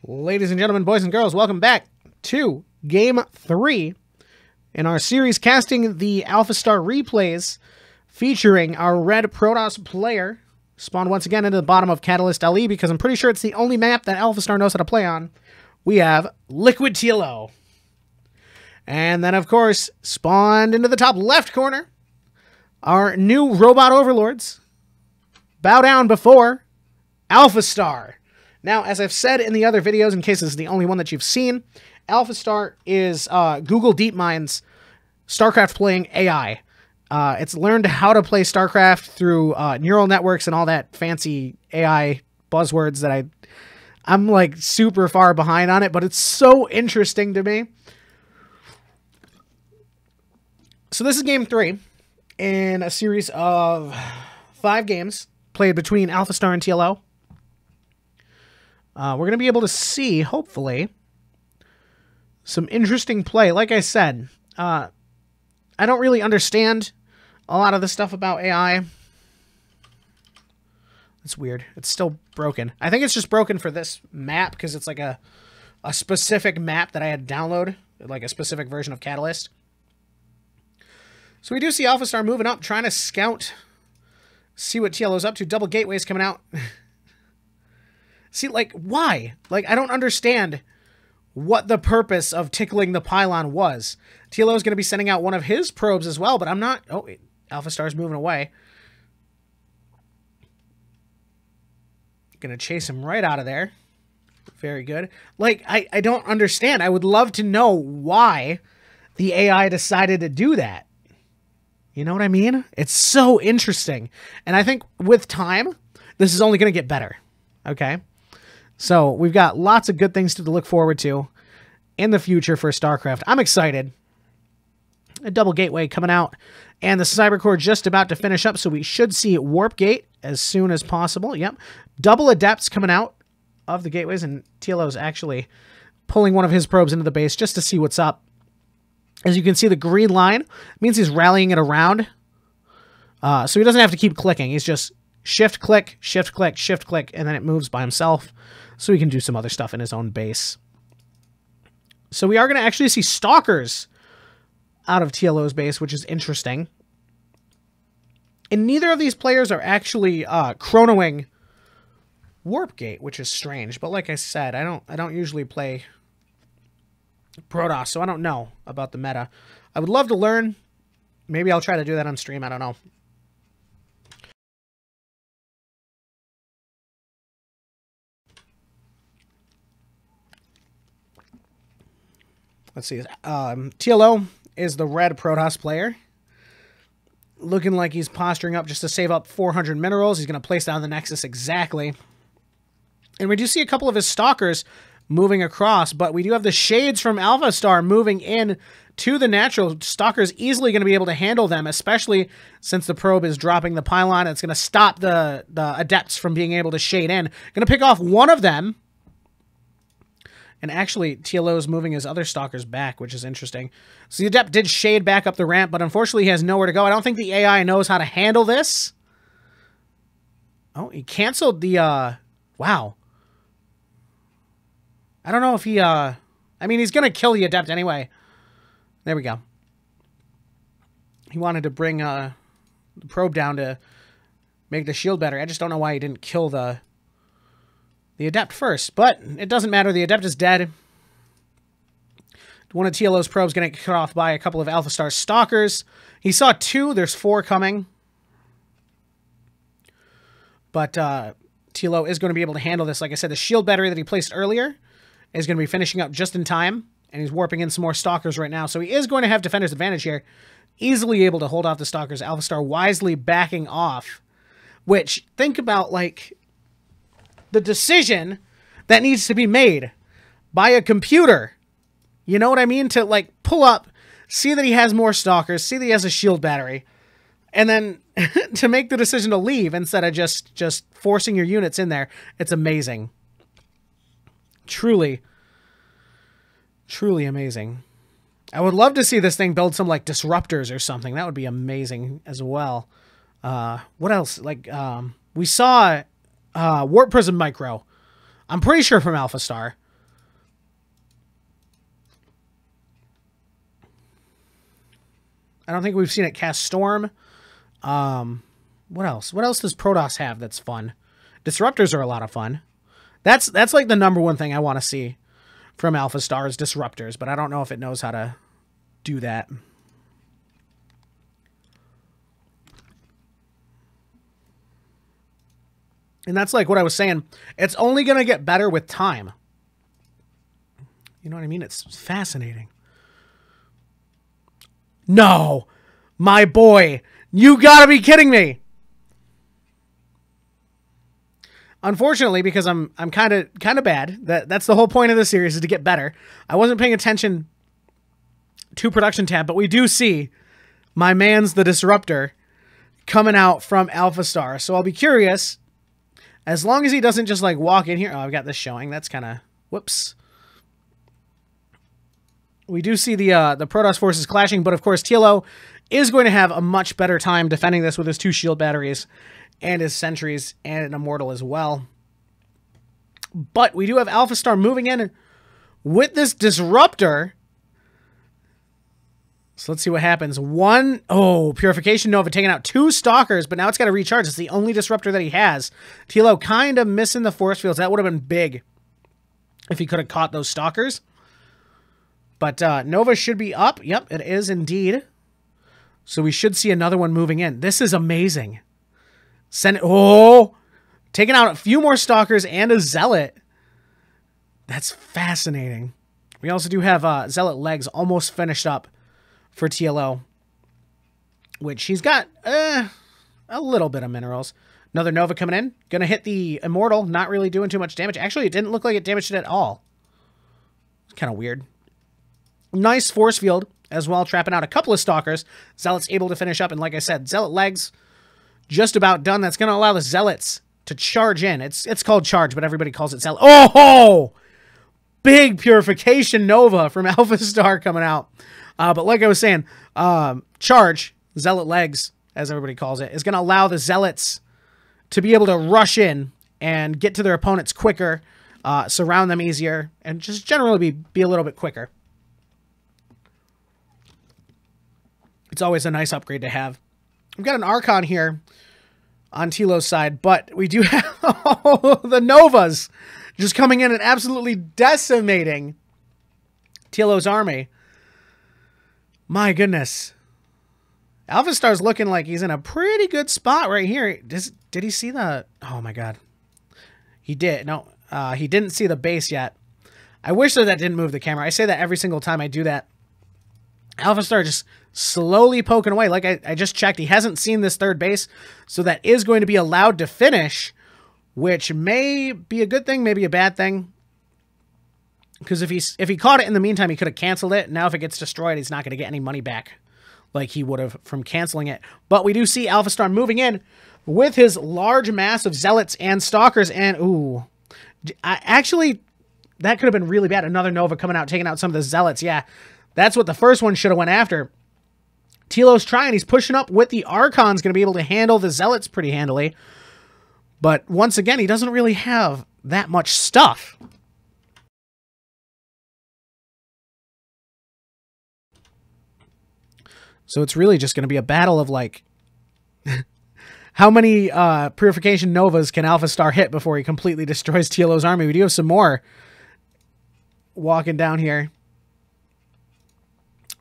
Ladies and gentlemen, boys and girls, welcome back to Game 3 in our series casting the AlphaStar replays featuring our red Protoss player spawned once again into the bottom of Catalyst LE because I'm pretty sure it's the only map that AlphaStar knows how to play on. We have Liquid TLO. And then, of course, spawned into the top left corner, our new robot overlords. Bow down before AlphaStar. Now, as I've said in the other videos, in case this is the only one that you've seen, AlphaStar is Google DeepMind's Starcraft playing AI. It's learned how to play Starcraft through neural networks and all that fancy AI buzzwords that I'm like super far behind on it, but it's so interesting to me. So this is game 3 in a series of 5 games played between AlphaStar and TLO. We're going to be able to see, hopefully, some interesting play. Like I said, I don't really understand a lot of the stuff about AI. It's weird. It's still broken. I think it's just broken for this map because it's like a specific map that I had downloaded, like a specific version of Catalyst. So we do see AlphaStar moving up, trying to scout, see what TLO's up to. Double gateways coming out. See, like, why? Like, I don't understand what the purpose of tickling the pylon was. TLO is going to be sending out one of his probes as well, but I'm not... Oh, AlphaStar's moving away. Going to chase him right out of there. Very good. Like, I don't understand. I would love to know why the AI decided to do that. You know what I mean? It's so interesting. And I think with time, this is only going to get better. Okay? So we've got lots of good things to look forward to in the future for StarCraft. I'm excited. A double gateway coming out, and the Cybercore just about to finish up, so we should see Warp Gate as soon as possible. Yep. Double Adepts coming out of the gateways, and TLO's actually pulling one of his probes into the base just to see what's up. As you can see, the green line means he's rallying it around, so he doesn't have to keep clicking. He's just shift-click, shift-click, shift-click, and then it moves by himself. So he can do some other stuff in his own base. So we are going to actually see Stalkers out of TLO's base, which is interesting. And neither of these players are actually chronoing Warp Gate, which is strange. But like I said, I don't usually play Protoss, so I don't know about the meta. I would love to learn. Maybe I'll try to do that on stream. I don't know. Let's see. TLO is the red Protoss player. Looking like he's posturing up just to save up 400 minerals. He's going to place down the Nexus exactly. And we do see a couple of his Stalkers moving across, but we do have the Shades from AlphaStar moving in to the natural. Stalker's easily going to be able to handle them, especially since the probe is dropping the pylon. It's going to stop the Adepts from being able to shade in. Going to pick off one of them. And actually, TLO is moving his other Stalkers back, which is interesting. So the Adept did shade back up the ramp, but unfortunately he has nowhere to go. I don't think the AI knows how to handle this. Oh, he canceled the, wow. I don't know if he, I mean, he's going to kill the Adept anyway. There we go. He wanted to bring the probe down to make the shield better. I just don't know why he didn't kill the Adept first, but it doesn't matter. The Adept is dead. One of TLO's probes going to get cut off by a couple of AlphaStar Stalkers. He saw 2. There's 4 coming. But TLO is going to be able to handle this. Like I said, the shield battery that he placed earlier is going to be finishing up just in time, and he's warping in some more Stalkers right now. So he is going to have defender's advantage here. Easily able to hold off the Stalkers. AlphaStar wisely backing off, which, think about, like, the decision that needs to be made by a computer. You know what I mean? To, like, pull up, see that he has more Stalkers, see that he has a shield battery, and then to make the decision to leave instead of just forcing your units in there. It's amazing. Truly, truly amazing. I would love to see this thing build some, like, disruptors or something. That would be amazing as well. What else? Like, we saw Warp Prism Micro. I'm pretty sure from AlphaStar. I don't think we've seen it cast Storm. What else? What else does Protoss have that's fun? Disruptors are a lot of fun. That's like the number one thing I want to see from AlphaStar is disruptors, but I don't know if it knows how to do that. And that's like what I was saying. It's only going to get better with time. You know what I mean? It's fascinating. No, my boy, you gotta be kidding me. Unfortunately, because I'm kind of bad. That's the whole point of this series is to get better. I wasn't paying attention to production tab, but we do see my man's the Disruptor coming out from AlphaStar. So I'll be curious, as long as he doesn't just like walk in here. Oh, I've got this showing. That's kind of whoops. We do see the Protoss forces clashing, but of course TLO is going to have a much better time defending this with his 2 shield batteries and his sentries and an immortal as well. But we do have AlphaStar moving in with this Disruptor. So let's see what happens. Purification Nova taking out 2 Stalkers, but now it's got to recharge. It's the only Disruptor that he has. TLO kind of missing the force fields. That would have been big if he could have caught those Stalkers. But Nova should be up. Yep, it is indeed. So we should see another one moving in. This is amazing. Taking out a few more Stalkers and a Zealot. That's fascinating. We also do have Zealot legs almost finished up for TLO, which he's got a little bit of minerals. Another Nova coming in. Gonna hit the Immortal. Not really doing too much damage. Actually, it didn't look like it damaged it at all. It's kind of weird. Nice force field as well, trapping out a couple of Stalkers. Zealot's able to finish up, and like I said, Zealot legs just about done. That's going to allow the Zealots to charge in. It's called charge, but everybody calls it Zealot. Oh! Big Purification Nova from AlphaStar coming out. But like I was saying, charge, Zealot legs, as everybody calls it, is going to allow the Zealots to be able to rush in and get to their opponents quicker, surround them easier, and just generally be a little bit quicker. It's always a nice upgrade to have. We've got an Archon here on TLO's side, but we do have the Novas just coming in and absolutely decimating TLO's army. My goodness. AlphaStar's looking like he's in a pretty good spot right here. Did he see the... Oh, my God. He did. No, he didn't see the base yet. I wish that didn't move the camera. I say that every single time I do that. AlphaStar just slowly poking away. Like I just checked, he hasn't seen this 3rd base, so that is going to be allowed to finish, which may be a good thing, maybe a bad thing. Because if he caught it in the meantime, he could have canceled it. Now if it gets destroyed, he's not going to get any money back like he would have from canceling it. But we do see AlphaStar moving in with his large mass of Zealots and Stalkers. And, ooh, actually, that could have been really bad. Another Nova coming out, taking out some of the Zealots. Yeah, that's what the first one should have went after. TLO's trying. He's pushing up with the Archon's going to be able to handle the Zealots pretty handily. But once again, he doesn't really have that much stuff. So it's really just going to be a battle of, like, how many Purification Novas can AlphaStar hit before he completely destroys TLO's army. We do have some more walking down here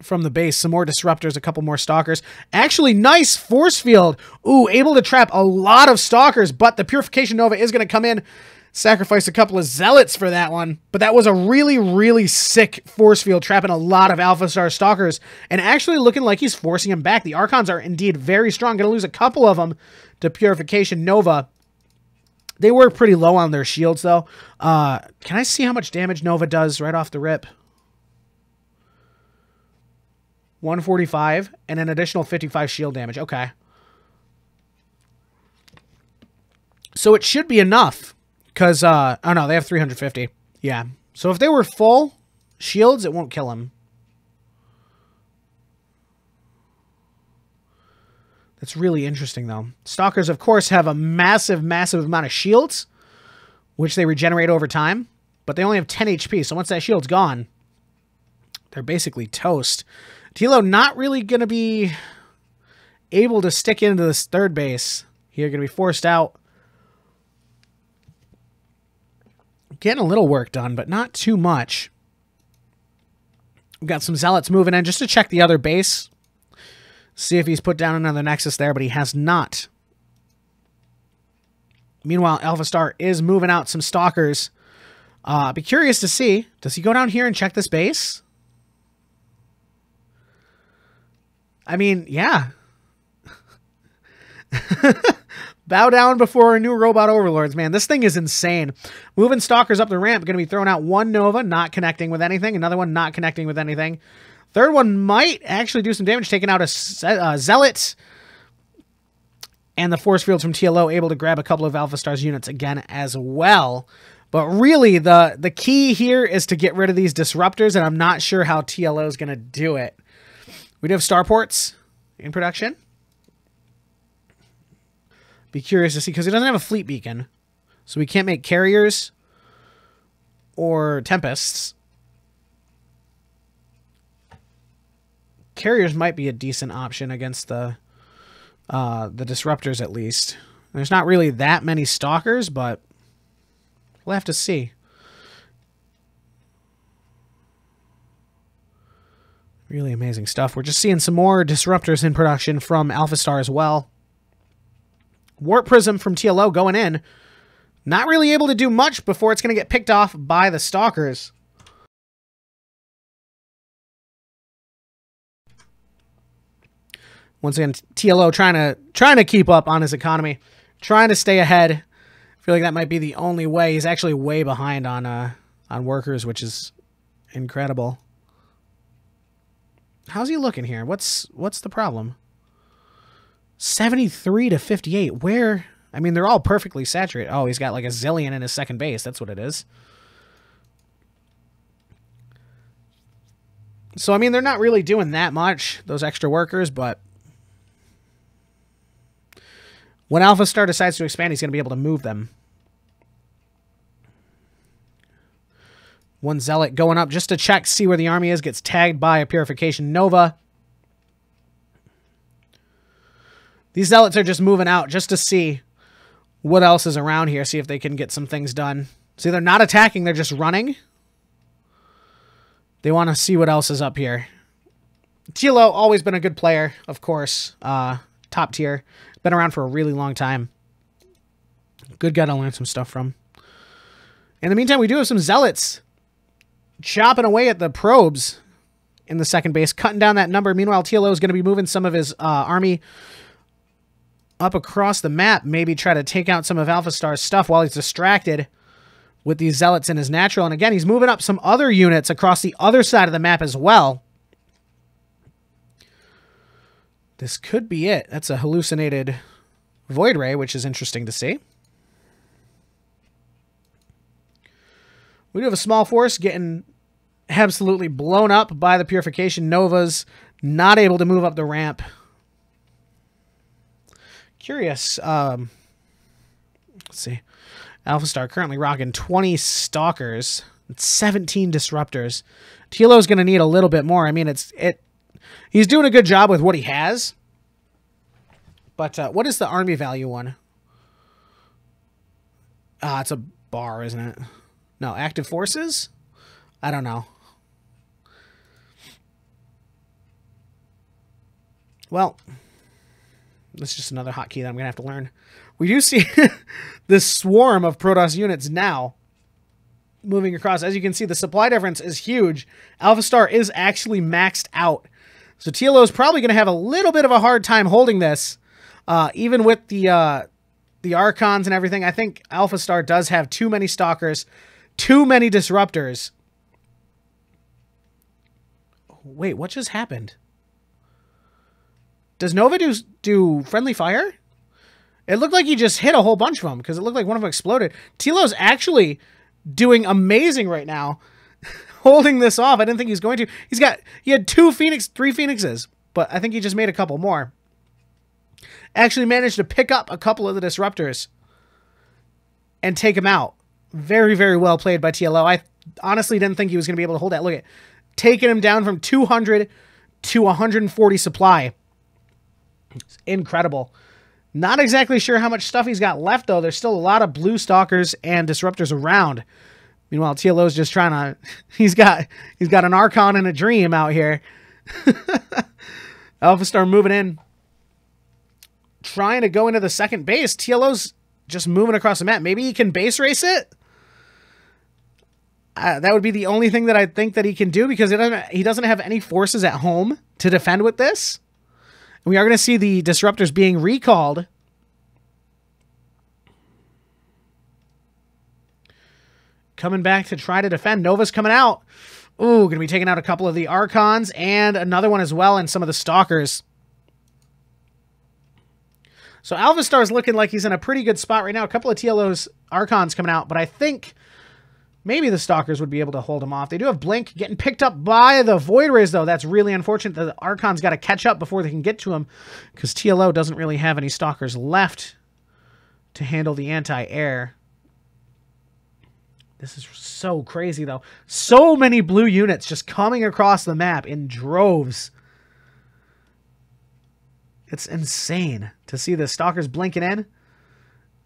from the base. Some more Disruptors, a couple more Stalkers. Actually, nice force field. Ooh, able to trap a lot of Stalkers, but the Purification Nova is going to come in, sacrifice a couple of Zealots for that one. But that was a really, really sick force field, trapping a lot of AlphaStar Stalkers, and actually looking like he's forcing him back. The Archons are indeed very strong. Going to lose a couple of them to Purification Nova. They were pretty low on their shields, though. Can I see how much damage Nova does right off the rip? 145 and an additional 55 shield damage. Okay. So it should be enough because, oh no, they have 350. Yeah. So if they were full shields, it won't kill him. That's really interesting, though. Stalkers, of course, have a massive, massive amount of shields, which they regenerate over time, but they only have 10 HP. So once that shield's gone, they're basically toast. TLO not really going to be able to stick into this third base. Here, going to be forced out. Getting a little work done, but not too much. We've got some Zealots moving in just to check the other base. See if he's put down another Nexus there, but he has not. Meanwhile, AlphaStar is moving out some Stalkers. I'd be curious to see. Does he go down here and check this base? I mean, yeah. Bow down before a new robot overlords, man. This thing is insane. Moving Stalkers up the ramp. Going to be throwing out one Nova, not connecting with anything. Another one not connecting with anything. Third one might actually do some damage, taking out a Zealot. And the force fields from TLO able to grab a couple of AlphaStar's units again as well. But really, the key here is to get rid of these disruptors, and I'm not sure how TLO is going to do it. We do have starports in production. Be curious to see, because he doesn't have a fleet beacon. So we can't make carriers or tempests. Carriers might be a decent option against the disruptors, at least. There's not really that many Stalkers, but we'll have to see. Really amazing stuff. We're just seeing some more disruptors in production from AlphaStar as well. Warp Prism from TLO going in. Not really able to do much before it's going to get picked off by the Stalkers. Once again, TLO trying to keep up on his economy. Trying to stay ahead. I feel like that might be the only way. He's actually way behind on workers, which is incredible. How's he looking here? What's the problem? 73 to 58. Where? I mean, they're all perfectly saturated. Oh, he's got like a zillion in his second base. That's what it is. So, I mean, they're not really doing that much, those extra workers, but when AlphaStar decides to expand, he's going to be able to move them. One Zealot going up just to check, see where the army is. Gets tagged by a Purification Nova. These Zealots are just moving out just to see what else is around here. See if they can get some things done. See, they're not attacking. They're just running. They want to see what else is up here. TLO, always been a good player, of course. Top tier. Been around for a really long time. Good guy to learn some stuff from. In the meantime, we do have some Zealots chopping away at the probes in the second base, cutting down that number. Meanwhile, TLO is going to be moving some of his army up across the map, maybe try to take out some of AlphaStar's stuff while he's distracted with these Zealots in his natural. And again, he's moving up some other units across the other side of the map as well. This could be it. That's a hallucinated Void Ray, which is interesting to see. We do have a small force getting absolutely blown up by the Purification Novas. Not able to move up the ramp. Curious. Let's see. AlphaStar currently rocking 20 Stalkers and 17 Disruptors. TLO is going to need a little bit more. I mean, he's doing a good job with what he has. But what is the army value one? It's a bar, isn't it? No, active forces? I don't know. Well, that's just another hotkey that I'm going to have to learn. We do see this swarm of Protoss units now moving across. As you can see, the supply difference is huge. AlphaStar is actually maxed out. So TLO is probably going to have a little bit of a hard time holding this. Even with the Archons and everything, I think AlphaStar does have too many Stalkers, too many Disruptors. Wait, what just happened? Does Nova do friendly fire? It looked like he just hit a whole bunch of them because it looked like one of them exploded. TLO's actually doing amazing right now, holding this off. I didn't think he was going to. He had three Phoenixes, but I think he just made a couple more. Actually managed to pick up a couple of the Disruptors and take him out. Very, very well played by TLO. I honestly didn't think he was going to be able to hold that. Look at taking him down from 200 to 140 supply. It's incredible. Not exactly sure how much stuff he's got left, though. There's still a lot of blue stalkers and disruptors around. Meanwhile, TLO's just trying to... He's got an Archon and a Dream out here. AlphaStar moving in. Trying to go into the second base. TLO's just moving across the map. Maybe he can base race it? That would be the only thing that I think that he can do, because he doesn't have any forces at home to defend with this. We are going to see the disruptors being recalled. Coming back to try to defend. Nova's coming out. Ooh, going to be taking out a couple of the Archons and another one as well, and some of the Stalkers. So AlphaStar is looking like he's in a pretty good spot right now. A couple of TLO's Archons coming out, but I think maybe the Stalkers would be able to hold him off. They do have Blink getting picked up by the Void Rays, though. That's really unfortunate. The Archon's got to catch up before they can get to him, because TLO doesn't really have any Stalkers left to handle the anti-air. This is so crazy, though. So many blue units just coming across the map in droves. It's insane to see the Stalkers blinking in.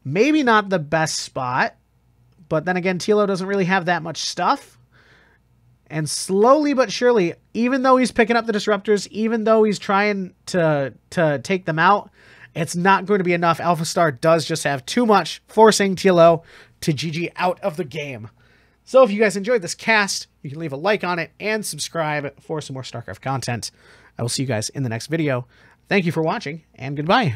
Maybe not the best spot. But then again, TLO doesn't really have that much stuff. And slowly but surely, even though he's picking up the disruptors, even though he's trying to take them out, it's not going to be enough. AlphaStar does just have too much, forcing TLO to GG out of the game. So if you guys enjoyed this cast, you can leave a like on it and subscribe for some more StarCraft content. I will see you guys in the next video. Thank you for watching, and goodbye.